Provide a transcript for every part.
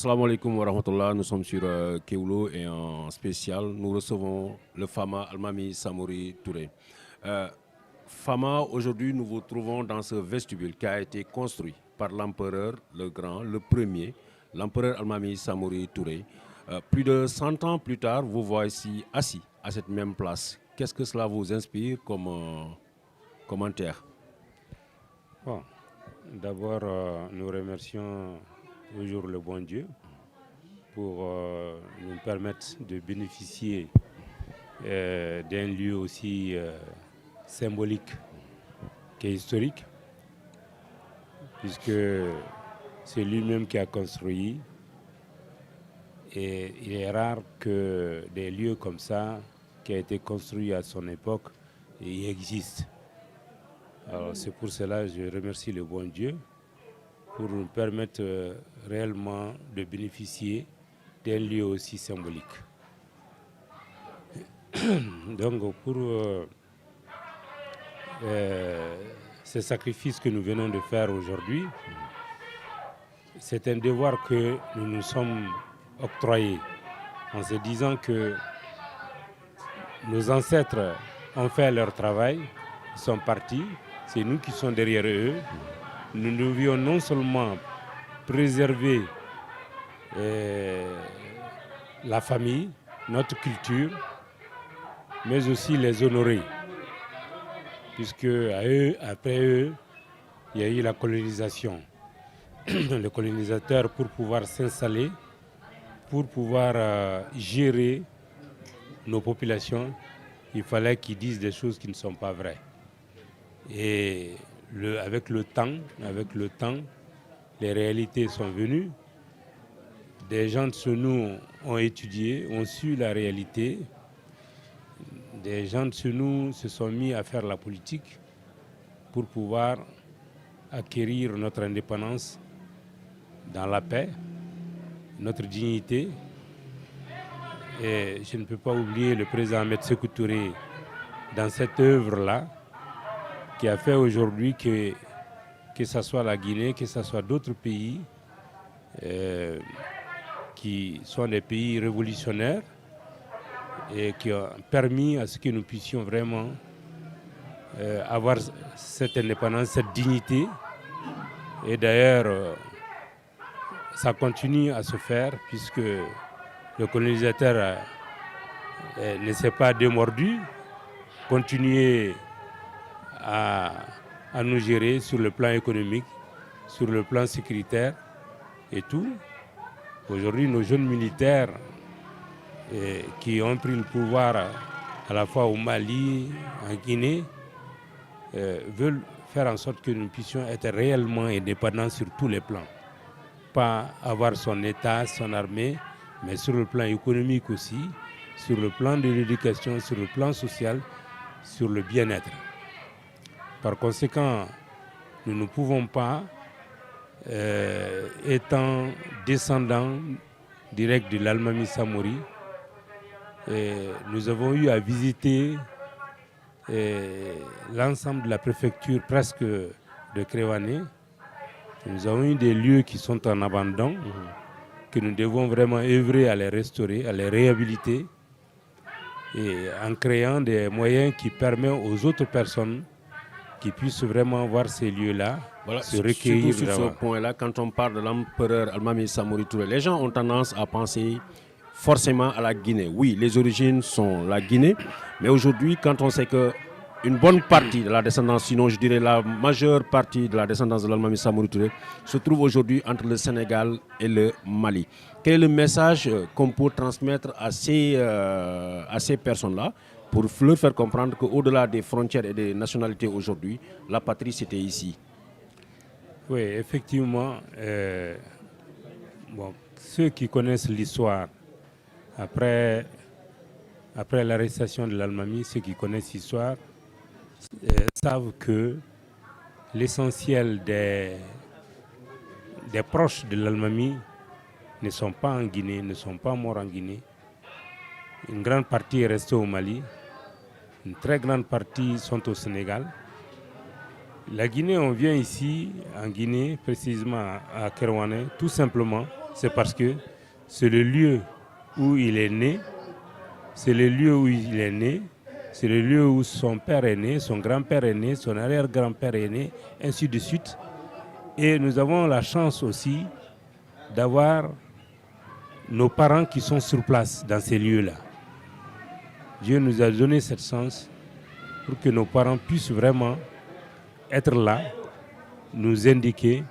Assalamu alaikum wa rahmatullah. Nous sommes sur Kewoulo et en spécial, nous recevons le Fama Almami Samori Touré. Fama, aujourd'hui, nous vous trouvons dans ce vestibule qui a été construit par l'empereur, le grand, le premier, l'empereur Almami Samori Touré. Plus de 100 ans plus tard, vous voici assis à cette même place. Qu'est-ce que cela vous inspire comme commentaire? Bon, d'abord, nous remercions toujours le bon Dieu pour nous permettre de bénéficier d'un lieu aussi symbolique qu'historique, puisque c'est lui-même qui a construit. Et il est rare que des lieux comme ça, qui a été construit à son époque, y existent. Alors c'est pour cela que je remercie le bon Dieu pour nous permettre réellement de bénéficier d'un lieu aussi symbolique. Donc pour ce sacrifice que nous venons de faire aujourd'hui, c'est un devoir que nous nous sommes octroyés en se disant que nos ancêtres ont fait leur travail, ils sont partis, c'est nous qui sommes derrière eux. Nous devions non seulement préserver la famille, notre culture, mais aussi les honorer. Puisque après eux, il y a eu la colonisation. Le colonisateur, pour pouvoir s'installer, pour pouvoir gérer nos populations, il fallait qu'ils disent des choses qui ne sont pas vraies. Et avec le temps, les réalités sont venues. Des gens de nous ont étudié, ont su la réalité. Des gens de nous se sont mis à faire la politique pour pouvoir acquérir notre indépendance dans la paix, notre dignité. Et je ne peux pas oublier le président Ahmed Sékou Touré dans cette œuvre-là, qui a fait aujourd'hui que ce soit la Guinée, que ce soit d'autres pays, qui sont des pays révolutionnaires et qui ont permis à ce que nous puissions vraiment avoir cette indépendance, cette dignité. Et d'ailleurs, ça continue à se faire puisque le colonisateur ne s'est pas démordu, continuer à nous gérer sur le plan économique, sur le plan sécuritaire et tout. Aujourd'hui, nos jeunes militaires qui ont pris le pouvoir à la fois au Mali, en Guinée, veulent faire en sorte que nous puissions être réellement indépendants sur tous les plans. Pas avoir son État, son armée, mais sur le plan économique aussi, sur le plan de l'éducation, sur le plan social, sur le bien-être. Par conséquent, nous ne pouvons pas, étant descendants directs de l'Almami Samori, nous avons eu à visiter l'ensemble de la préfecture presque de Kréwané. Nous avons eu des lieux qui sont en abandon, que nous devons vraiment œuvrer à les restaurer, à les réhabiliter, et en créant des moyens qui permettent aux autres personnes qui puissent vraiment voir ces lieux-là, voilà, se recueillir. Surtout sur ce point-là, quand on parle de l'empereur Almami Samori Touré, les gens ont tendance à penser forcément à la Guinée. Oui, les origines sont la Guinée, mais aujourd'hui, quand on sait que une bonne partie de la descendance, sinon je dirais la majeure partie de la descendance de l'Almami Samori Touré, se trouve aujourd'hui entre le Sénégal et le Mali. Quel est le message qu'on peut transmettre à ces personnes-là pour leur faire comprendre qu'au-delà des frontières et des nationalités aujourd'hui, la patrie c'était ici? Oui, effectivement, ceux qui connaissent l'histoire, après l'arrestation de l'Almami, ceux qui connaissent l'histoire savent que l'essentiel des proches de l'Almami ne sont pas en Guinée, ne sont pas morts en Guinée. Une grande partie est restée au Mali, une très grande partie sont au Sénégal. La Guinée, on vient ici, en Guinée, précisément à Kerouané, tout simplement c'est parce que c'est le lieu où il est né, c'est le lieu où il est né, c'est le lieu où son père est né, son grand-père est né, son arrière-grand-père est né, ainsi de suite. Et nous avons la chance aussi d'avoir nos parents qui sont sur place dans ces lieux-là. Dieu nous a donné cette chance pour que nos parents puissent vraiment être là, nous indiquer,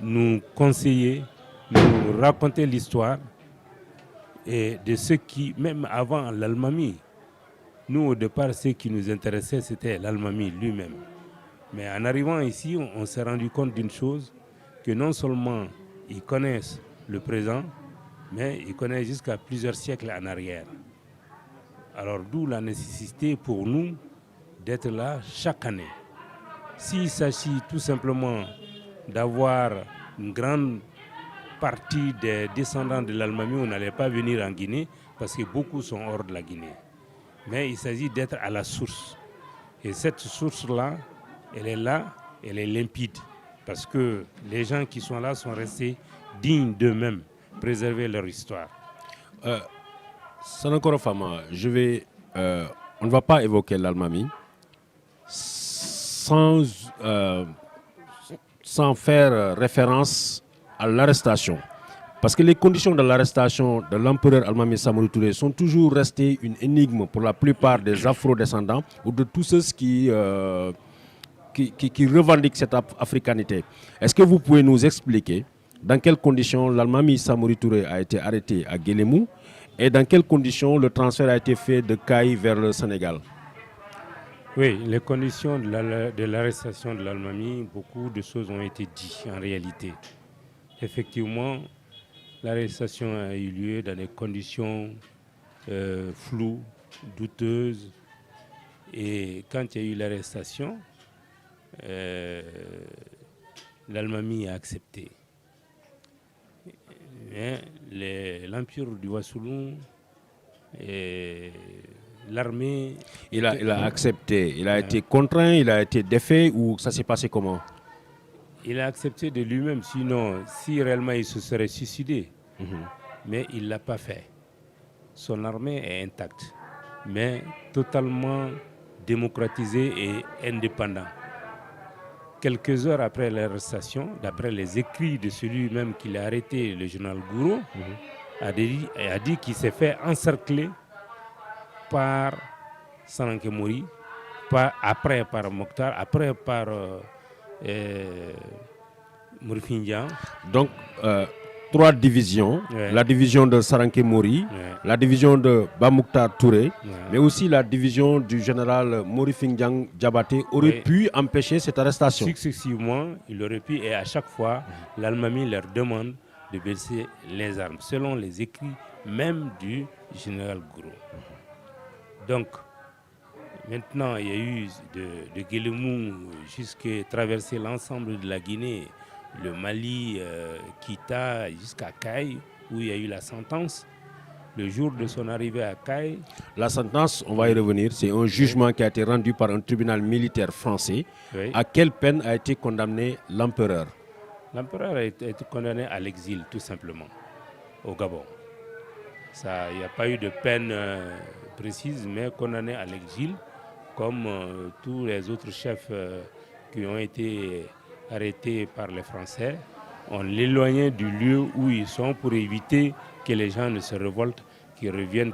nous conseiller, nous raconter l'histoire et de ceux qui, même avant l'Almami, nous au départ, ce qui nous intéressait, c'était l'Almami lui-même. Mais en arrivant ici, on s'est rendu compte d'une chose, que non seulement ils connaissent le présent, mais ils connaissent jusqu'à plusieurs siècles en arrière. Alors d'où la nécessité pour nous d'être là chaque année. S'il s'agit tout simplement d'avoir une grande partie des descendants de l'Almami, on n'allait pas venir en Guinée parce que beaucoup sont hors de la Guinée. Mais il s'agit d'être à la source. Et cette source-là, elle est là, elle est limpide. Parce que les gens qui sont là sont restés dignes d'eux-mêmes, préserver leur histoire. Sanokoro Fama, on ne va pas évoquer l'Almami sans faire référence à l'arrestation. Parce que les conditions de l'arrestation de l'empereur Almami Samori Touré sont toujours restées une énigme pour la plupart des afro-descendants ou de tous ceux qui revendiquent cette africanité. Est-ce que vous pouvez nous expliquer dans quelles conditions l'Almami Samori Touré a été arrêté à Guélémou et dans quelles conditions le transfert a été fait de Caille vers le Sénégal? Oui, les conditions de l'arrestation de l'Almami, beaucoup de choses ont été dites en réalité. Effectivement, l'arrestation a eu lieu dans des conditions floues, douteuses. Et quand il y a eu l'arrestation, l'Almami a accepté. L'Empire du Wassoulou et l'armée... Il a accepté, il a été contraint, il a été défait ou ça s'est passé comment? Il a accepté de lui-même, sinon, si réellement il se serait suicidé. Mais il ne l'a pas fait. Son armée est intacte, mais totalement démocratisée et indépendante. Quelques heures après l'arrestation, d'après les écrits de celui-même qui l'a arrêté, le général Gouraud, a dit qu'il s'est fait encercler par Sananké Mori, après par Mokhtar, après par Mourifindian. Donc, 3 divisions, la division de Saranké Mori, la division de Bamouktar Touré, mais aussi la division du général Mourifindian Diabaté aurait pu empêcher cette arrestation. Successivement, il aurait pu, et à chaque fois, l'Almami leur demande de baisser les armes, selon les écrits même du général Gouraud. Donc, maintenant, il y a eu de Guélémou jusqu'à traverser l'ensemble de la Guinée, le Mali, Kita, jusqu'à Caille, où il y a eu la sentence. Le jour de son arrivée à Caille... La sentence, on va y revenir, c'est un jugement qui a été rendu par un tribunal militaire français. À quelle peine a été condamné l'empereur? L'empereur a été condamné à l'exil, tout simplement, au Gabon. Il n'y a pas eu de peine précise, mais condamné à l'exil, comme tous les autres chefs qui ont été arrêtés par les Français. On l'éloignait du lieu où ils sont pour éviter que les gens ne se révoltent, qu'ils reviennent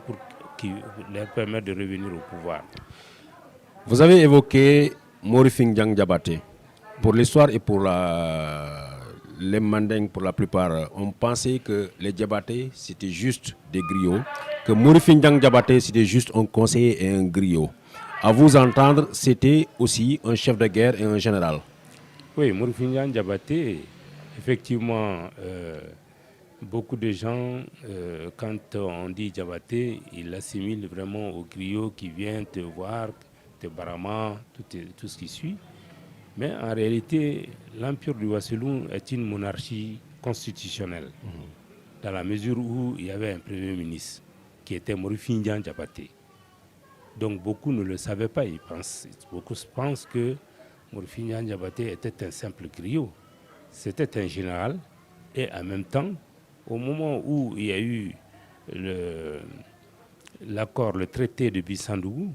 qui leur permettent de revenir au pouvoir. Vous avez évoqué Mourifindian Diabaté. Pour l'histoire et pour les Mandingues, pour la plupart, on pensait que les Diabaté, c'était juste des griots, que Mourifindian Diabaté, c'était juste un conseiller et un griot. À vous entendre, c'était aussi un chef de guerre et un général. Oui, Mourifindian Diabaté, effectivement, beaucoup de gens, quand on dit Diabaté, ils l'assimilent vraiment au griot qui vient te voir, te barama, tout ce qui suit. Mais en réalité, l'Empire du Wassoulou est une monarchie constitutionnelle, dans la mesure où il y avait un premier ministre qui était Mourifindian Diabaté. Donc beaucoup ne le savaient pas, beaucoup pensent que Mourifindian Diabaté était un simple griot. C'était un général et en même temps au moment où il y a eu l'accord, le traité de Bissandou,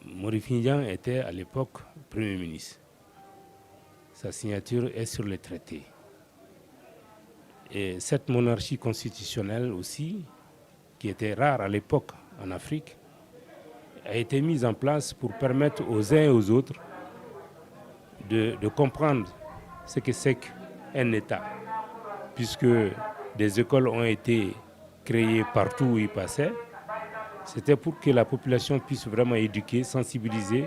Mori Fingyan était à l'époque Premier ministre. Sa signature est sur le traité. Et cette monarchie constitutionnelle aussi, qui était rare à l'époque en Afrique, a été mise en place pour permettre aux uns et aux autres de comprendre ce que c'est qu'un État, puisque des écoles ont été créées partout où ils passaient. C'était pour que la population puisse vraiment éduquer, sensibiliser,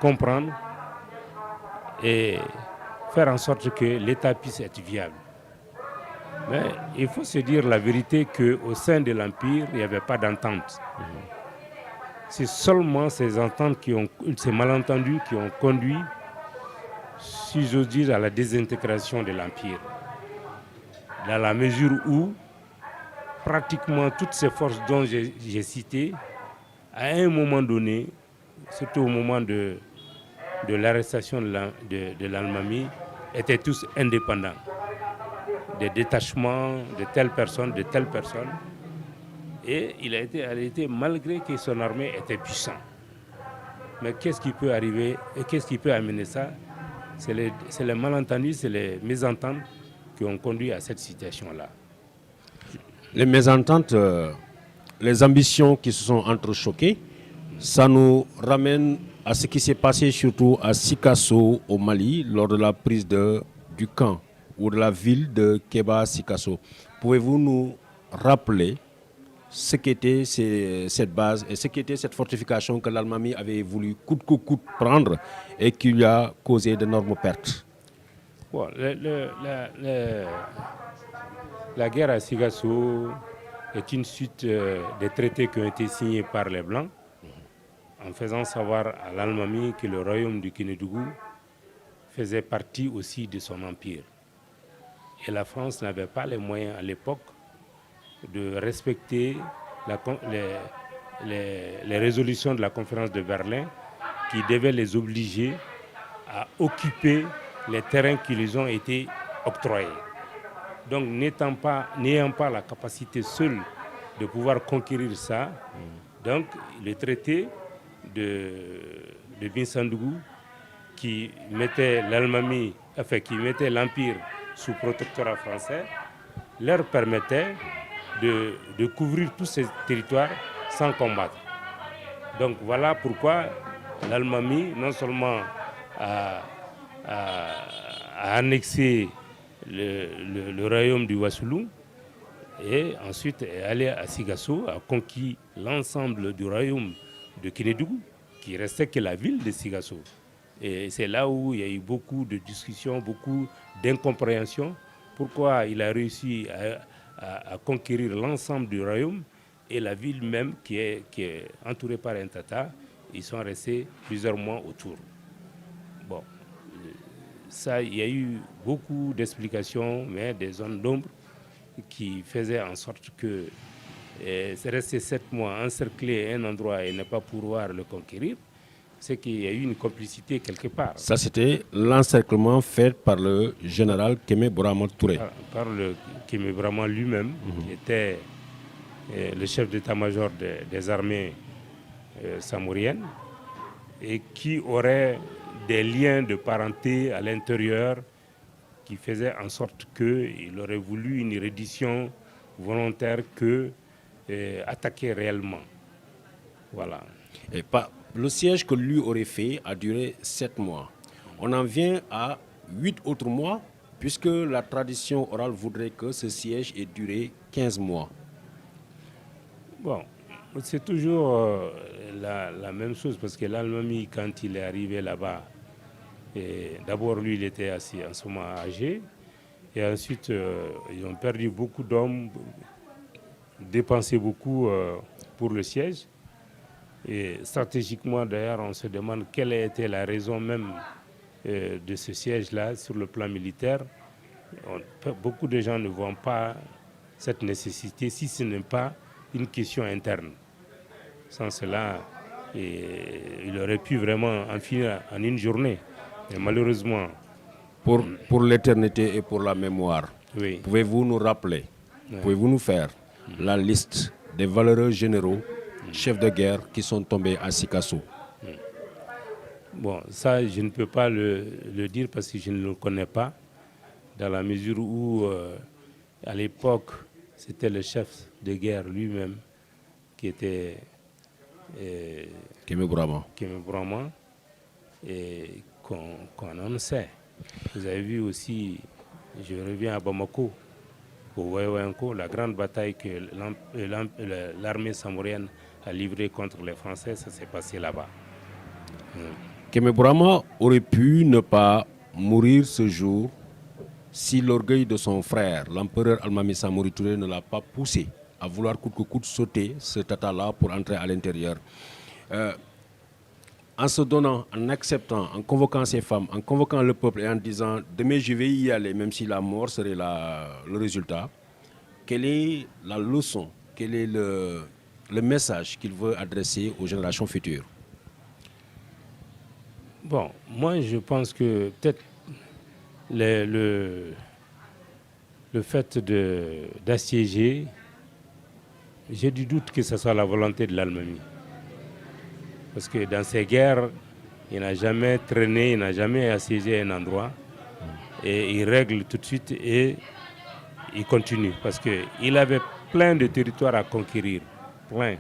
comprendre et faire en sorte que l'État puisse être viable. Mais il faut se dire la vérité qu'au sein de l'Empire, il n'y avait pas d'entente. C'est seulement ces ententes, ces malentendus qui ont conduit, si j'ose dire, à la désintégration de l'Empire. Dans la mesure où pratiquement toutes ces forces dont j'ai cité, à un moment donné, surtout au moment de l'arrestation de l'Almami, étaient tous indépendants. Des détachements de telle personne, de telle personne. Et elle a été malgré que son armée était puissante. Mais qu'est-ce qui peut arriver et qu'est-ce qui peut amener ça? C'est les malentendus, c'est les mésententes qui ont conduit à cette situation-là. Les mésententes, les ambitions qui se sont entrechoquées, ça nous ramène à ce qui s'est passé surtout à Sikasso au Mali lors de la prise du camp ou de la ville de Kéba Sikasso. Pouvez-vous nous rappeler ce qu'était cette base et ce qu'était cette fortification que l'Almami avait voulu coûte que coûte prendre et qui lui a causé d'énormes pertes? Bon, la guerre à Sikasso est une suite des traités qui ont été signés par les Blancs en faisant savoir à l'Almami que le royaume du Kénédougou faisait partie aussi de son empire. Et la France n'avait pas les moyens à l'époque de respecter les résolutions de la conférence de Berlin qui devaient les obliger à occuper les terrains qui les ont été octroyés. Donc n'ayant pas la capacité seule de pouvoir conquérir ça, donc le traité de Binsandougou qui mettait l'Almami, enfin qui mettait l'Empire sous protectorat français, leur permettait de couvrir tous ces territoires sans combattre. Donc voilà pourquoi l'Almami non seulement a annexé le royaume du Wassoulou et ensuite est allé à Sigasso, a conquis l'ensemble du royaume de Kénédougou, qui restait que la ville de Sigasso. Et c'est là où il y a eu beaucoup de discussions, beaucoup d'incompréhension. Pourquoi il a réussi à conquérir l'ensemble du royaume et la ville même qui est entourée par un tata, ils sont restés plusieurs mois autour. Bon, ça, il y a eu beaucoup d'explications, mais des zones d'ombre qui faisaient en sorte que c'est resté 7 mois encerclé à un endroit et ne pas pouvoir le conquérir. C'est qu'il y a eu une complicité quelque part. Ça, c'était l'encerclement fait par le général Kémé Bourama Touré. Par le Kémé Bourama lui-même, qui était le chef d'état-major des armées samouriennes et qui aurait des liens de parenté à l'intérieur qui faisaient en sorte qu'il aurait voulu une reddition volontaire que attaquer réellement. Voilà. Et le siège que lui aurait fait a duré 7 mois. On en vient à 8 autres mois, puisque la tradition orale voudrait que ce siège ait duré 15 mois. Bon, c'est toujours la même chose, parce que l'Almami, quand il est arrivé là-bas, d'abord lui, il était assez en ce moment âgé, et ensuite, ils ont perdu beaucoup d'hommes, dépensé beaucoup pour le siège. Et stratégiquement, d'ailleurs, on se demande quelle a été la raison même de ce siège-là sur le plan militaire. Beaucoup de gens ne voient pas cette nécessité si ce n'est pas une question interne. Sans cela, il aurait pu vraiment en finir en une journée. Mais malheureusement, Pour l'éternité et pour la mémoire, Oui. pouvez-vous nous rappeler, pouvez-vous nous faire la liste des valeureux généraux, chefs de guerre qui sont tombés à Sikasso? Bon, ça, je ne peux pas le dire parce que je ne le connais pas, dans la mesure où, à l'époque, c'était le chef de guerre lui-même qui était Kémé Bourama. Kémé Bourama, et qu'on en sait. Vous avez vu aussi, je reviens à Bamako, au Wayawanko, la grande bataille que l'armée samourienne a livrée contre les Français, ça s'est passé là-bas. Kémé Bourama aurait pu ne pas mourir ce jour si l'orgueil de son frère, l'empereur Almami Samori Touré, ne l'a pas poussé à vouloir coûte que coûte sauter ce tata-là pour entrer à l'intérieur. En se donnant, en acceptant, en convoquant ces femmes, en convoquant le peuple et en disant « demain je vais y aller, même si la mort serait le résultat », quelle est la leçon, quel est le message qu'il veut adresser aux générations futures? Bon, moi je pense que peut-être le fait d'assiéger, j'ai du doute que ce soit la volonté de l'Allemagne. Parce que dans ces guerres, il n'a jamais traîné, il n'a jamais assiégé un endroit. Et il règle tout de suite et il continue. Parce qu'il avait plein de territoires à conquérir. Plein.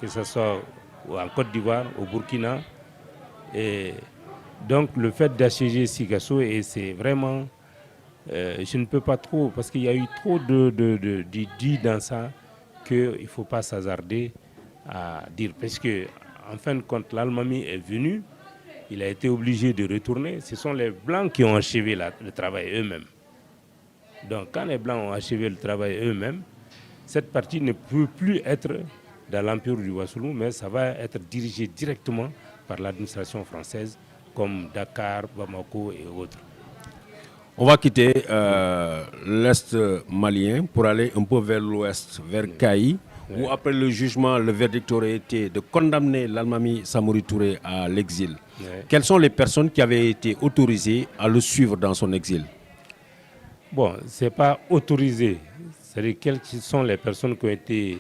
Que ce soit en Côte d'Ivoire, au Burkina. Et donc le fait d'assiéger Sikasso, et c'est vraiment... je ne peux pas trop, parce qu'il y a eu trop d'idées dans ça qu'il ne faut pas s'hasarder à dire. Parce que, en fin de compte, l'Almami est venu, il a été obligé de retourner. Ce sont les Blancs qui ont achevé le travail eux-mêmes. Donc, quand les Blancs ont achevé le travail eux-mêmes, cette partie ne peut plus être dans l'Empire du Wassoulou, mais ça va être dirigé directement par l'administration française, comme Dakar, Bamako et autres. On va quitter l'Est malien pour aller un peu vers l'Ouest, vers Kaï, où après le jugement, le verdict aurait été de condamner l'Almami Samori Touré à l'exil. Quelles sont les personnes qui avaient été autorisées à le suivre dans son exil? Bon, ce n'est pas autorisé. C'est-à-dire quelles sont les personnes qui ont été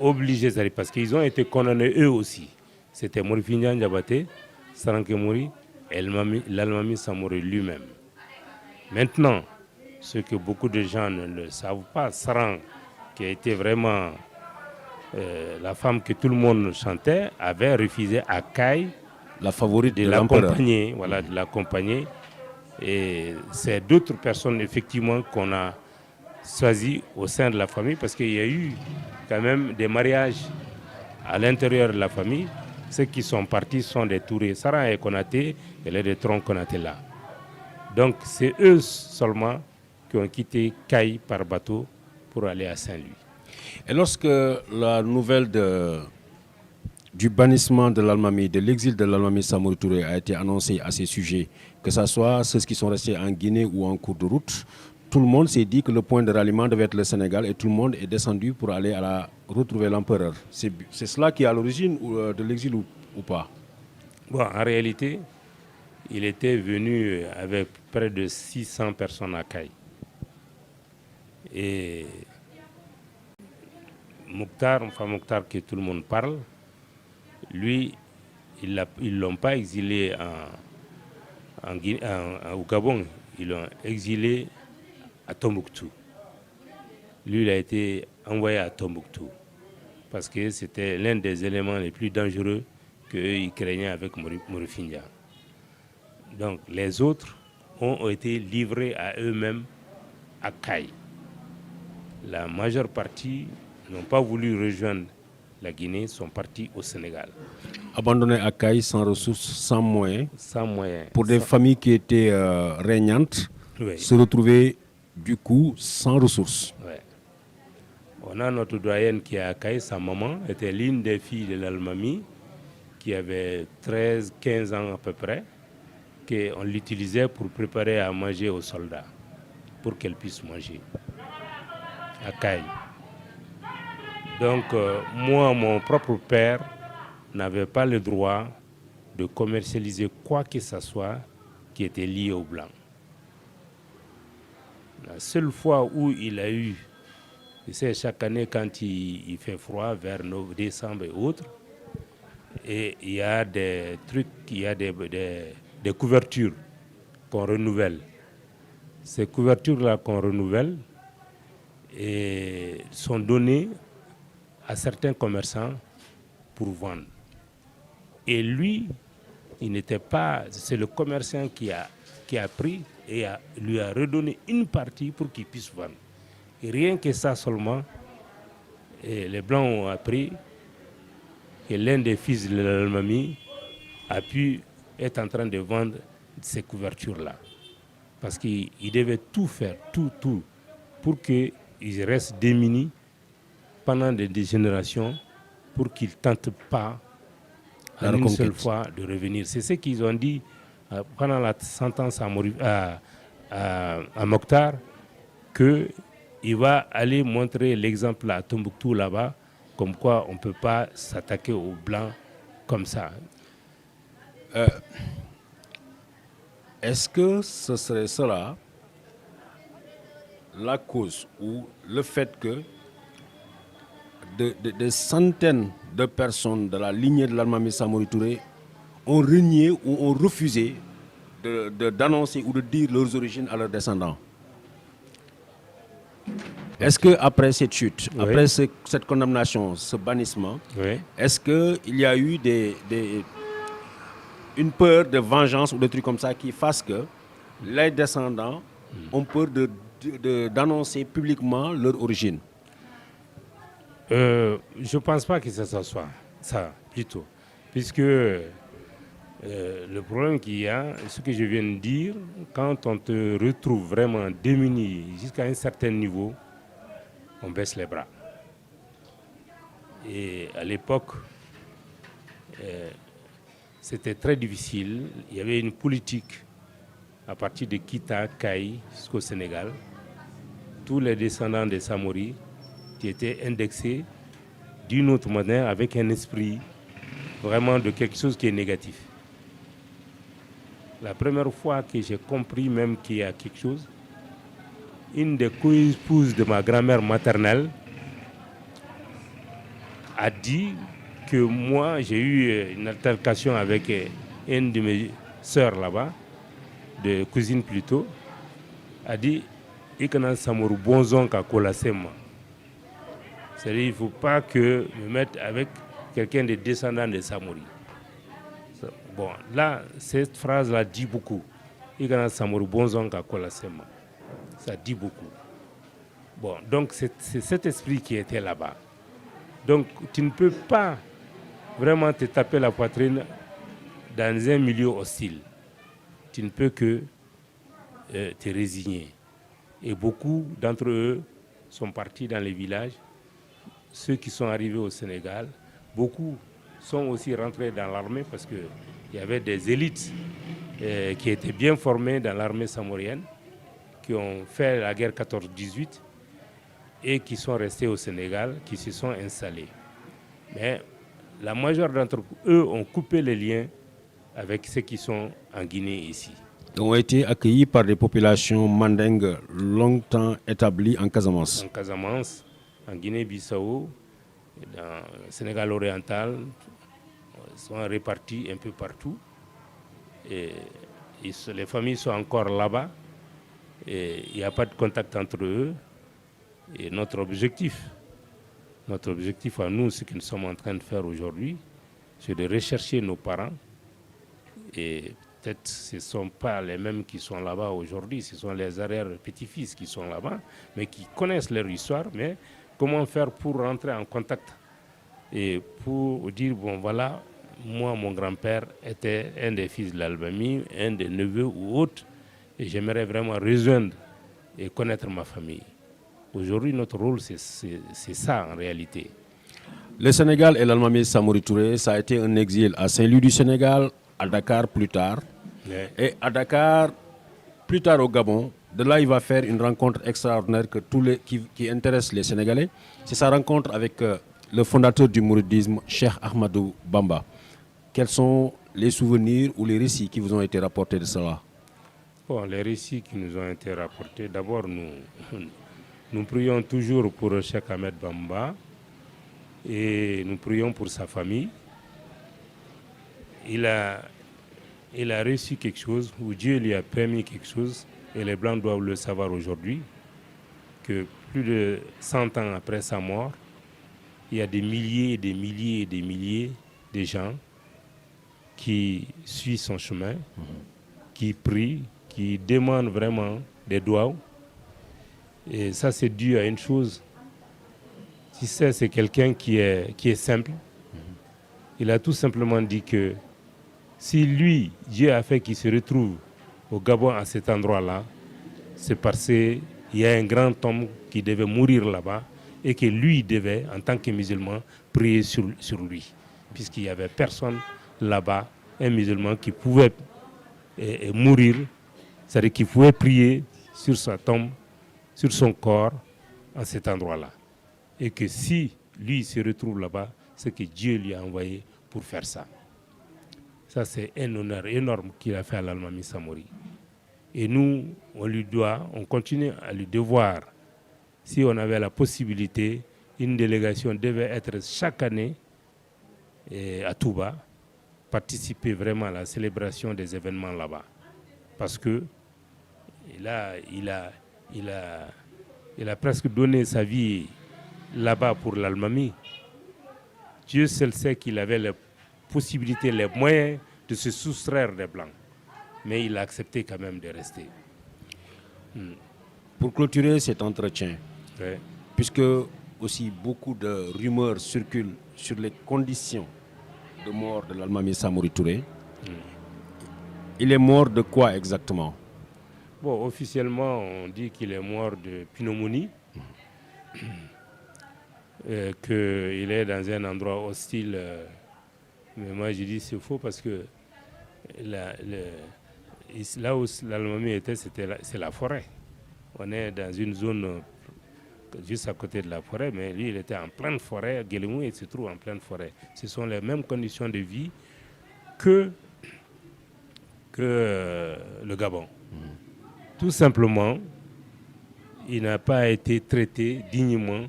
obligées, parce qu'ils ont été condamnés eux aussi. C'était Morifinyan Diabaté, Saranké Mori et l'Almami Samori lui-même. Maintenant, ce que beaucoup de gens ne le savent pas, Sarang, qui a été vraiment la femme que tout le monde chantait, avait refusé à Kai, la favorite de l'accompagner. Voilà, de l'accompagner. Et c'est d'autres personnes, effectivement, qu'on a choisies au sein de la famille, parce qu'il y a eu quand même des mariages à l'intérieur de la famille. Ceux qui sont partis sont des Tourés. Sarang et Konaté, et les Tron Konaté là. Donc c'est eux seulement qui ont quitté Kaï par bateau pour aller à Saint-Louis. Et lorsque la nouvelle du bannissement de l'Almami, de l'exil de l'Almami Samori Touré a été annoncée à ces sujets, que ce soit ceux qui sont restés en Guinée ou en cours de route, tout le monde s'est dit que le point de ralliement devait être le Sénégal et tout le monde est descendu pour aller retrouver l'empereur. C'est cela qui est à l'origine de l'exil ou pas? Bon, en réalité, il était venu avec près de 600 personnes à Kaï. Et Mokhtar que tout le monde parle, lui, ils ne l'ont pas exilé au Gabon, ils l'ont exilé à Tombouctou. Lui, il a été envoyé à Tombouctou parce que c'était l'un des éléments les plus dangereux qu'ils craignaient avec Morifindia. Donc les autres ont été livrés à eux-mêmes à Kaï. La majeure partie n'ont pas voulu rejoindre la Guinée, sont partis au Sénégal. Abandonnés à Kaï, sans ressources, sans moyens. Sans moyens. Pour des familles qui étaient régnantes, oui. Se retrouver du coup sans ressources. Ouais. On a notre doyenne qui est à Kaï, sa maman était l'une des filles de l'Almami, qui avait 13-15 ans à peu près, qu'on l'utilisait pour préparer à manger aux soldats, pour qu'elle puisse manger à Kaï. Donc moi, mon propre père n'avait pas le droit de commercialiser quoi que ce soit qui était lié aux Blancs. La seule fois où il a eu, c'est chaque année quand il fait froid, vers décembre et autres, et il y a des trucs, il y a des couvertures qu'on renouvelle. Ces couvertures-là qu'on renouvelle et sont données à certains commerçants pour vendre. Et lui, il n'était pas... C'est le commerçant qui a pris et lui a redonné une partie pour qu'il puisse vendre. Et rien que ça seulement, et les Blancs ont appris que l'un des fils de l'Almami a pu être en train de vendre ces couvertures-là. Parce qu'il devait tout faire, tout, pour qu'ils restent démunis pendant des générations, pour qu'ils ne tentent pas en une seule fois de revenir. C'est ce qu'ils ont dit pendant la sentence à Mokhtar, qu'il va aller montrer l'exemple à Tombouctou là-bas, comme quoi on ne peut pas s'attaquer aux Blancs comme ça. Est-ce que ce serait cela la cause ou le fait que des centaines de personnes de la lignée de l'Almami Samori Touré ont renié ou ont refusé d'annoncer ou de dire leurs origines à leurs descendants? Est-ce qu'après cette chute, oui, après cette condamnation, ce bannissement, oui, est-ce qu'il y a eu une peur de vengeance ou des trucs comme ça qui fassent que les descendants ont peur d'annoncer publiquement leur origine? Je ne pense pas que ça soit ça, plutôt. Puisque le problème qu'il y a, ce que je viens de dire, quand on te retrouve vraiment démuni jusqu'à un certain niveau, on baisse les bras. Et à l'époque, c'était très difficile. Il y avait une politique à partir de Kita, Kaï, jusqu'au Sénégal. Tous les descendants des Samori qui étaient indexés d'une autre manière avec un esprit vraiment de quelque chose qui est négatif. La première fois que j'ai compris même qu'il y a quelque chose, une des co-épouses de ma grand-mère maternelle a dit que moi, j'ai eu une altercation avec une de mes sœurs là-bas, de cousine plutôt, a dit « Ikana Samoru bonzon ka kolasema ». C'est-à-dire qu'il ne faut pas que me mette avec quelqu'un des descendants de Samori. Bon, là, cette phrase-là dit beaucoup. Ikana Samoru bonzon ka kolasema. Ça dit beaucoup. Bon, donc c'est cet esprit qui était là-bas. Donc tu ne peux pas vraiment te taper la poitrine dans un milieu hostile. Tu ne peux que te résigner. Et beaucoup d'entre eux sont partis dans les villages. Ceux qui sont arrivés au Sénégal, beaucoup sont aussi rentrés dans l'armée parce qu'il y avait des élites qui étaient bien formées dans l'armée samorienne, qui ont fait la guerre 14-18 et qui sont restés au Sénégal, qui se sont installés. Mais la majeure d'entre eux ont coupé les liens avec ceux qui sont en Guinée ici. Ils ont été accueillis par des populations mandingues longtemps établies en Casamance. En Casamance, en Guinée-Bissau, dans le Sénégal oriental, ils sont répartis un peu partout. Et les familles sont encore là-bas. Et il n'y a pas de contact entre eux. Et notre objectif à nous, ce que nous sommes en train de faire aujourd'hui, c'est de rechercher nos parents. Et peut-être ce ne sont pas les mêmes qui sont là-bas aujourd'hui, ce sont les arrière-petits-fils qui sont là-bas, mais qui connaissent leur histoire. Mais comment faire pour rentrer en contact et pour dire, bon voilà, moi, mon grand-père était un des fils de l'Albanie, un des neveux ou autres, et j'aimerais vraiment rejoindre et connaître ma famille. Aujourd'hui, notre rôle, c'est ça en réalité. Le Sénégal et l'Almami Samori Touré, ça a été un exil à Saint-Louis du Sénégal, à Dakar plus tard, et à Dakar, plus tard au Gabon. De là, il va faire une rencontre extraordinaire qui intéresse les Sénégalais. C'est sa rencontre avec le fondateur du mouridisme, Cheikh Ahmadou Bamba. Quels sont les souvenirs ou les récits qui vous ont été rapportés de cela? Bon, les récits qui nous ont été rapportés, d'abord, nous prions toujours pour Cheikh Ahmed Bamba et nous prions pour sa famille. Il a reçu quelque chose, ou Dieu lui a permis quelque chose, et les Blancs doivent le savoir aujourd'hui, que plus de 100 ans après sa mort, il y a des milliers et des milliers et des milliers de gens qui suivent son chemin, qui prient, qui demandent vraiment des doigts. Et ça, c'est dû à une chose. Tu sais, c'est quelqu'un qui est simple. Il a tout simplement dit que si lui, Dieu a fait qu'il se retrouve au Gabon à cet endroit-là, c'est parce qu'il y a un grand homme qui devait mourir là-bas et que lui devait, en tant que musulman, prier sur lui. Puisqu'il n'y avait personne là-bas, un musulman qui pouvait mourir, c'est-à-dire qu'il pouvait prier sur sa tombe, sur son corps, à cet endroit-là. Et que si lui se retrouve là-bas, c'est que Dieu lui a envoyé pour faire ça. Ça, c'est un honneur énorme qu'il a fait à l'Almami Samori. Et nous, on continue à lui devoir. Si on avait la possibilité, une délégation devait être chaque année à Touba, participer vraiment à la célébration des événements là-bas. Parce que il a presque donné sa vie là-bas pour l'Almami. Dieu seul sait qu'il avait les possibilités, les moyens de se soustraire des Blancs. Mais il a accepté quand même de rester. Pour clôturer cet entretien, Ouais. puisque aussi beaucoup de rumeurs circulent sur les conditions de mort de l'Almami Samori Touré, il est mort de quoi exactement? Bon, officiellement, on dit qu'il est mort de pneumonie, qu'il est dans un endroit hostile. Mais moi, je dis c'est faux parce que là où l'Almami était, c'est la forêt. On est dans une zone juste à côté de la forêt, mais lui, il était en pleine forêt. Guélimou, il se trouve en pleine forêt. Ce sont les mêmes conditions de vie que le Gabon. Tout simplement, il n'a pas été traité dignement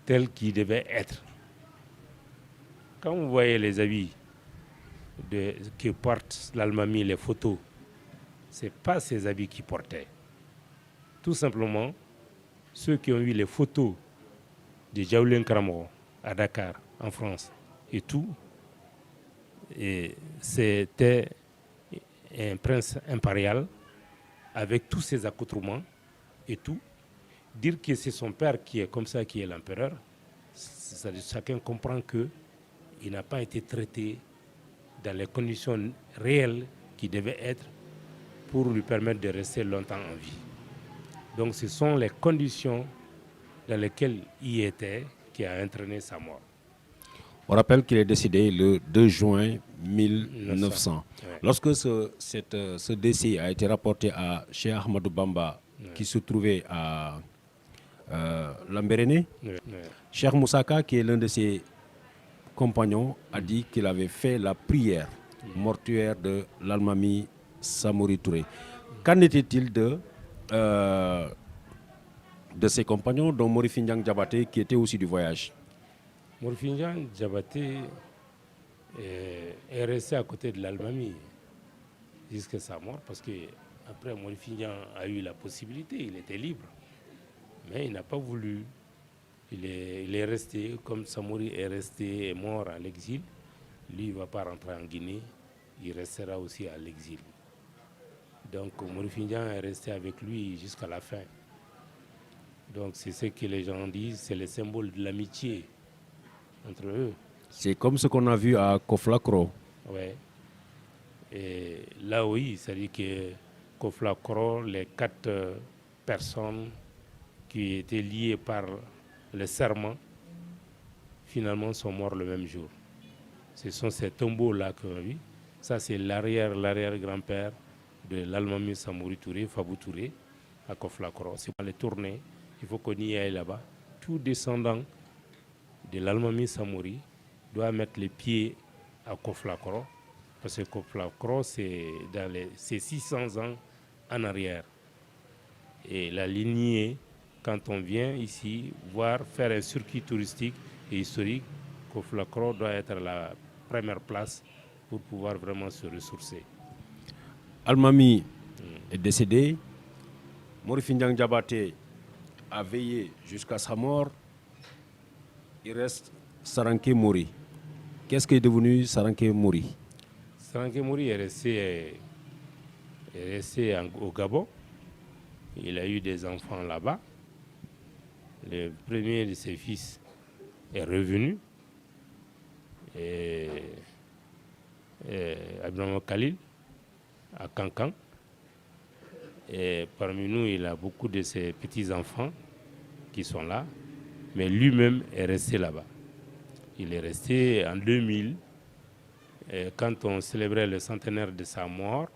tel qu'il devait être. Quand vous voyez les habits que porte l'Almami, les photos, ce n'est pas ces habits qu'il portait. Tout simplement, ceux qui ont vu les photos de Djaoulin Karamoro à Dakar, en France, et tout, et c'était un prince impérial avec tous ses accoutrements et tout. Dire que c'est son père qui est comme ça, qui est l'empereur, chacun comprend qu'il n'a pas été traité dans les conditions réelles qui devaient être pour lui permettre de rester longtemps en vie. Donc ce sont les conditions dans lesquelles il était qui a entraîné sa mort. On rappelle qu'il est décédé le 2 juin 1900. Ouais. Lorsque ce décès a été rapporté à Cheikh Ahmadou Bamba, qui se trouvait à Lamberéné, Cheikh Moussaka, qui est l'un de ses compagnons, a dit qu'il avait fait la prière mortuaire de l'Almami Samori Touré. Qu'en était-il de ses compagnons, dont Morifi Ndiang Diabaté, qui était aussi du voyage? Morifi Ndiang Diabaté est resté à côté de l'Almami jusqu'à sa mort, parce que après Morifi Ndiang a eu la possibilité, il était libre, mais il n'a pas voulu. Il est resté, comme Samori est resté et mort à l'exil, lui il ne va pas rentrer en Guinée, il restera aussi à l'exil. Donc Morifi Ndiang est resté avec lui jusqu'à la fin. Donc c'est ce que les gens disent, c'est le symbole de l'amitié entre eux. C'est comme ce qu'on a vu à Koflakro. Ouais. Et là oui, c'est-à-dire que Koflakro, les 4 personnes qui étaient liées par le serment, finalement sont morts le même jour. Ce sont ces tombeaux-là qu'on a vus. Ça, c'est l'arrière-grand-père de l'Almami Samori Touré, Fabou Touré, à Koflakro. C'est pour les tourner, il faut qu'on y aille là-bas. Tout descendant de l'Almami Samori doit mettre les pieds à Koflakro, parce que Koflakro, c'est 600 ans en arrière. Et la lignée, quand on vient ici, faire un circuit touristique et historique, Koflakro doit être la première place pour pouvoir vraiment se ressourcer. Almami est décédé. Morifi Ndiang Diabaté a veillé jusqu'à sa mort. Il reste Saranké Mori. Qu'est-ce qui est devenu Saranké Mori? Saranké Mori est resté au Gabon. Il a eu des enfants là-bas. Le premier de ses fils est revenu. Abdelhamid Khalil à Cancan. Et parmi nous, il a beaucoup de ses petits-enfants qui sont là. Mais lui-même est resté là-bas. Il est resté en 2000. Quand on célébrait le centenaire de sa mort,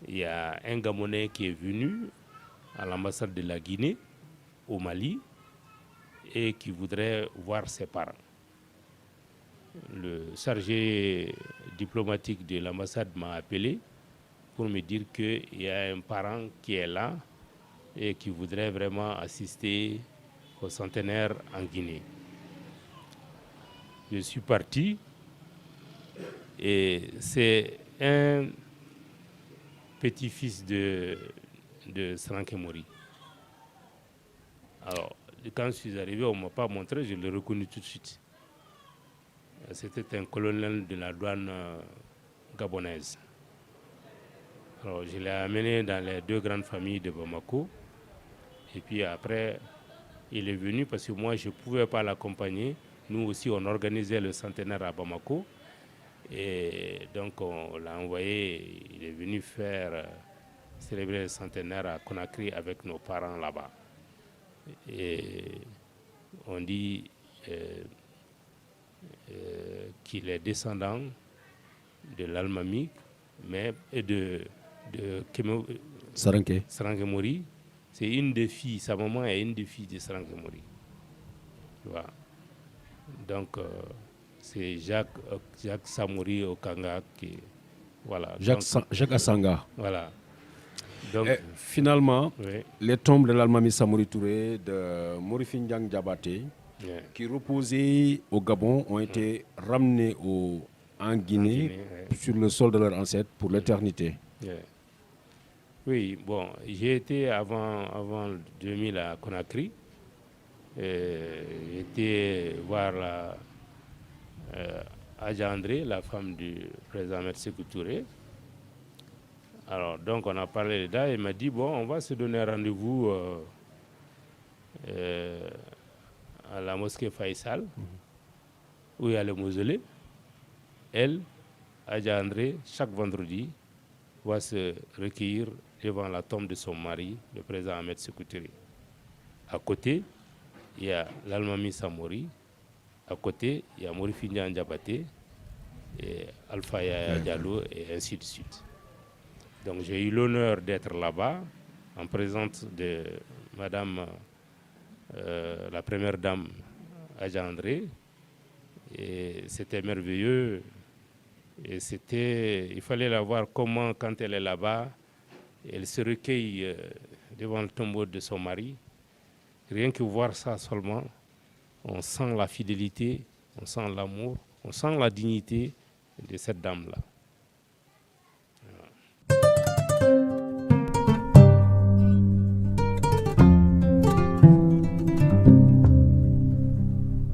il y a un Gabonais qui est venu à l'ambassade de la Guinée, au Mali, et qui voudrait voir ses parents. Le chargé diplomatique de l'ambassade m'a appelé pour me dire qu'il y a un parent qui est là et qui voudrait vraiment assister au centenaire en Guinée. Je suis parti et c'est un petit-fils de Saranké Mori. Alors, quand je suis arrivé, on ne m'a pas montré, je l'ai reconnu tout de suite. C'était un colonel de la douane gabonaise. Alors, je l'ai amené dans les deux grandes familles de Bamako. Et puis après, il est venu parce que moi, je ne pouvais pas l'accompagner. Nous aussi, on organisait le centenaire à Bamako. Et donc, on l'a envoyé, il est venu célébrer le centenaire à Conakry avec nos parents là-bas. Et on dit qu'il est descendant de l'Almami, mais de Saranké Mori. C'est une des filles, sa maman est une des filles de Saranké Mori. Voilà. Donc, c'est Jacques Samori Okanga qui... Voilà. Jacques Assanga. Voilà. Donc, finalement, oui. Les tombes de l'Almami Samori Touré, de Morifi Ndiang Diabaté, qui reposaient au Gabon, ont été ramenés en Guinée, sur le sol de leurs ancêtres pour l'éternité. Oui, bon, j'ai été avant 2000 à Conakry. J'étais voir Adja André, la femme du président Ahmed Sékou Touré. Alors, donc, on a parlé de ça. Il m'a dit, bon, on va se donner rendez-vous à la mosquée Faisal, où il y a le mausolée. Elle, Adja André, chaque vendredi, va se recueillir devant la tombe de son mari, le président Ahmed Sékou Touré. À côté, il y a l'Almami Samori. À côté, il y a Morifi Ndiang Diabaté, et Alpha Yaya Diallo, et ainsi de suite. Donc j'ai eu l'honneur d'être là-bas, en présence de Madame la première dame Adja André. Et c'était merveilleux. Et il fallait la voir comment, quand elle est là-bas, elle se recueille devant le tombeau de son mari. Rien que voir ça seulement, on sent la fidélité, on sent l'amour, on sent la dignité de cette dame-là.